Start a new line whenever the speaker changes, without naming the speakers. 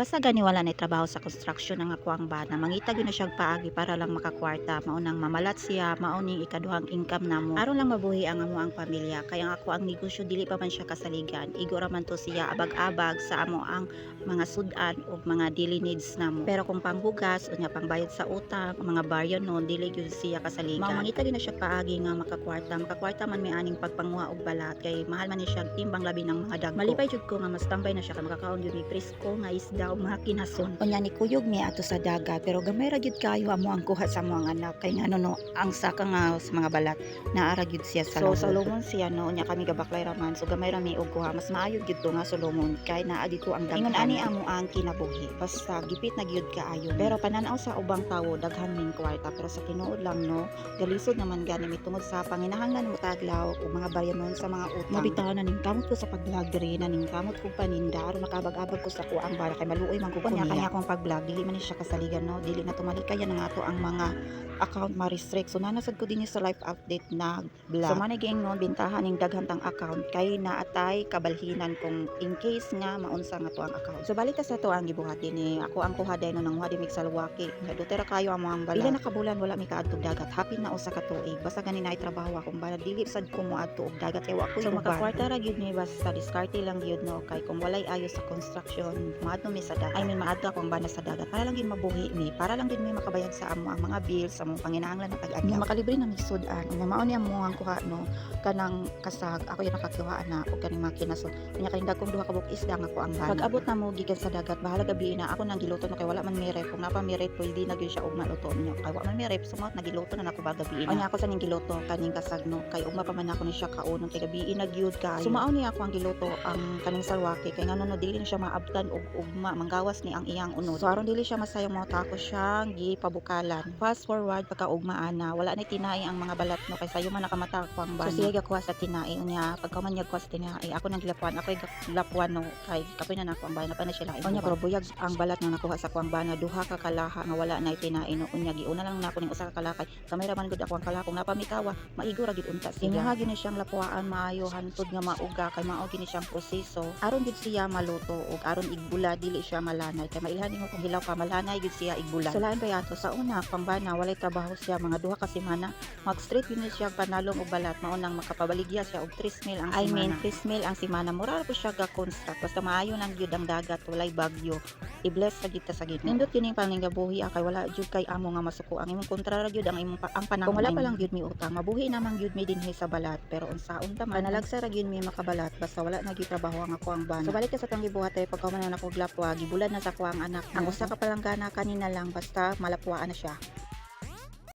Basta gani wala nay trabaho sa construction ang ako ang bana. Mangita gyud na siya paagi para lang makakwarta. Maunang mamalat siya, mauning ikaduhang income namo. Aron lang mabuhi ang amo ang pamilya. Kaya ang ako ang negosyo dili pa man siya kasaligan. Igo ra man to siya abag-abag sa amo ang mga sudan o mga daily needs namo. Pero kung panghugas unya pangbayad sa utang, mga baryo no dili gyud siya kasaligan. Mangita gyud na siya paagi nga makakwarta. Makakwarta man may aning pagpanguha og balat kay mahal man ni siya timbang labi ng mga dagko. Malipay jud ko nga mas tambay na siya kay makakaon gyud ni presko nga isda o mga kinason. Unya ni kuyog mi ato sa dagat pero gamay ra gyud kayo amo ang kuha sa mga anak kay ngano no ang saka nga sa mga balat naara gyud siya sa loob. So salomon siya no unya kami gabaklay raman so gamay ra mi og kuha mas maayo gyud to nga salomon kay naa dito ang daghan. Ingon ani amo ang kinabuhi basta gipit na gyud kaayo. Pero pananaw sa ubang tawo daghan ming kwarta pero sa tinuod lang no galisod naman gani mi tungod sa panginahanglan mo taglaw ug mga baryanon sa mga utang. Mabitaw na ning kamot ko sa pag-vlog diri na ning kamot ko paninda aron makabag-abag ko sa kuang bara kay maluoy man ko kanya akong pag-vlog dili man ni siya kasaligan no dili na tumalikayan nga ato ang mga account ma-restrict so nanasad ko din sa live update na vlog so manay giingnon bintahan ning daghan tang account kay naatay kabalhinan kung in case nga maunsa nga to ang account so balik ta sa to ang gibuhat dinhi ako ang kuha dai no nang wadi mig salwaki nga dutera kayo ang mga bala ila na kabulan wala mi kaadtog dagat happy na usa ka tuig basta gani na trabaho akong bala dili sad ko moadto og dagat kay wa ko so makakwarta ra gyud mi basta diskarte lang gyud no kay kung walay ayo sa construction maadto mi sa dagat I mean maadto akong bana sa dagat para lang gyud mabuhi mi para lang gyud mi makabayad sa amo ang mga bills sa mong panginahanglan na tag-adlaw makalibre na mi sudan unya mao ni amo ang kuha no kanang kasag ako yung nakakuha na og kaning mga kinason unya kaning dagkong duha ka buk isda nga ko ang bana pag abot na mo gikan sa dagat bahala gabi na ako nang giluto no kay wala man mi ref kung napa mi ref pwede na gyud siya og maluto unya kay wala man mi ref sumot nagiluto na nako ba gabi na unya ako sa ning giluto kaning kasag no kay ugma pa man ako ni siya kaunon kay gabi na gyud kaayo sumao ni ako ang giluto ang kaning salwaki kay ngano no dili na siya maabtan og ugma manggawas ni ang iyang unod so aron dili siya masayang mo ta ako siyang gipabukalan fast forward pagka ugma ana wala na tinai ang mga balat no kay sayo man nakamata ako ang bana so siya gakuha sa tinai unya pagka man kuha sa tinai ako nang gilapuan ako gilapuan no kay kapoy na nako ang bana pa na siya lain unya pero buyag ang balat nga nakuha sa kuang bana duha ka kalaha nga wala na tinai no unya giuna lang nako ning usa ka kalakay kamay ra man gud ako ang kalakong napamitawa maigo ra gid unta siya ha gini siyang lapuan maayo hantod nga mauga kay mao gini siyang proseso aron gid siya maluto ug aron igbula dili siya malanay kay mailhan nimo kung hilaw ka malanay gid siya igbula so lain pa yato sa una pambana walay trabaho siya mga duha ka semana mag straight yun siya panalong og balat mao nang makapabaligya siya og 3 mil ang semana 3 mil ang semana mura po siya ga construct basta maayo lang gyud ang dagat walay bagyo i-bless sa gid ta sa gid nindot yun yung paninggabuhi kay wala jud kay amo nga masuko ang imong kontra ra gyud ang imong ang panahon kung wala pa lang gyud mi utang mabuhi namang gyud mi dinhi sa balat pero unsaon ta man panalagsa ra gyud mi makabalat basta wala na gyud trabaho ang ako ang bana so balik ka sa tong gibuhat ay pagka man ako glapwa gibulad na sa ko ang anak ang usa ka palanggana kanina lang basta malapwaan na siya